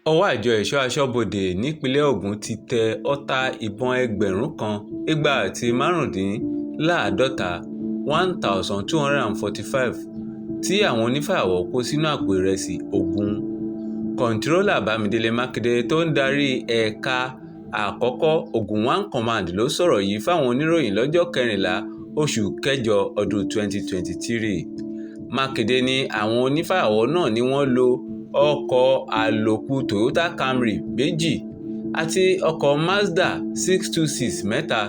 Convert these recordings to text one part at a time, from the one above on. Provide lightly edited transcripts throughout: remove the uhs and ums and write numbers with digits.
ọwọ́ àjọ ẹ̀ṣọ́ aṣọ́bodè nípìnlẹ̀ Ògùn ti tẹ Ota Ibon 1,255 1245 tí àwọn onífàyàwọ́ kó sínú àpò ìrẹsì Ògùn. Kọ̀ǹtírólà Makinde tó ń darí ẹ̀ka àkọ́kọ́ Ògùn 1 Command ló sọ̀rọ̀ yìí fáwọn oníròyìn lọ́jọ́ 14 oṣù kẹjọ ọdún 2023. Makinde ní àwọn onífàyàwọ́ náà ni wọ́n lo ọkọ̀ àlòkù Toyota Camry 2 àti ọkọ̀ Mazda 626 mẹ́ta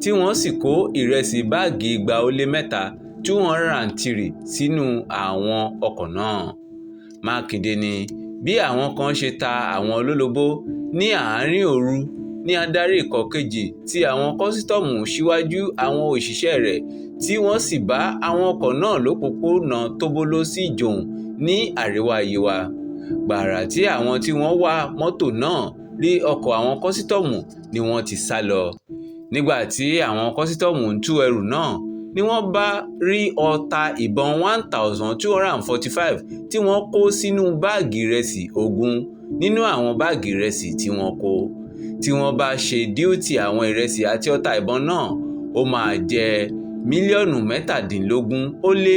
tí wọ́n sì kó ìrẹsì báàgì 203 203 sínú àwọn ọkọ̀ náà. Makinde ní bí àwọn kan ṣe ta àwọn olólobó ní àárín òru ní adarí ikọ̀ kejì tí àwọn kọ́sítọ́ọ̀mù síwájú àwọn òṣìṣẹ́ rẹ̀ tí wọ́n sì bá àwọn ọkọ̀ náà lópòópónà Tóbóló sí Ìjòhùn ní àríwá Yewa. Gbàrà tí àwọn tí wọ́n wa mọ́tò náà rí ọkọ̀ àwọn kọ́sítọ́ọ̀mù ni wọ́n ti sá lọ. Nígbà tí àwọn kọ́sítọ́ọ̀mù ń tú ẹrù náà ni wọ́n bá rí Ota Ibon 1,245 tí wọ́n kó sínú báàgì ìrẹsì Ògùn nínú àwọn báàgì ìrẹsì tí wọ́n kó. Tí wọ́n bá ṣe díútì àwọn ìrẹsì àti Ota Ibon náà, ó máa jẹ́ mílíọ̀nù 17 ó lé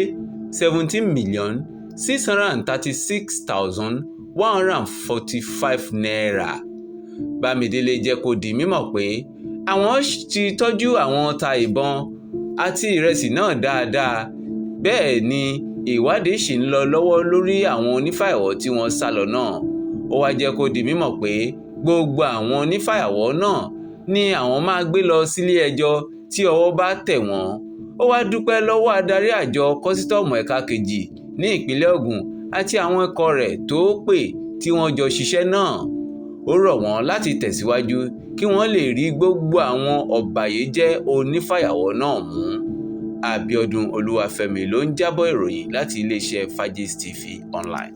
17,636,145 naira. Bámidélé jẹ́ kó di mímọ̀ pé àwọn ti tọ́jú àwọn Ota Ibon àti ìrẹsì náà dáadáa, bẹ́ẹ̀ ni ìwádìí ṣì ń lọ lọ́wọ́ lórí àwọn onífàyàwọ́ tí wọ́n sá lọ náà. Ó wá jẹ́ kó di mímọ̀ pé gbogbo àwọn onífàyàwọ́ náà ni àwọn máa gbé lọ sílé ẹjọ́ tí ọwọ́ bá tẹ̀ wọ́n. Ó wá dúpẹ́ lọ́wọ́ adarí àjọ kọ́sítọ́ọ̀mù ẹ̀ka kejì ní ìpínlẹ̀ Ògùn àti àwọn ikọ̀ rẹ̀ tó pè tí wọ́n jọ ṣiṣẹ́ náà. Ó rọ̀ wọ́n láti tẹ̀síwájú kí wọ́n lè rí gbogbo àwọn ọ̀bàyéjẹ́ onífàyàwọ́ náà mú. Abíọ́dún Olúwafẹ́mi ló ń jábọ̀ ìròyìn láti iléeṣẹ́ Fagis TV Online.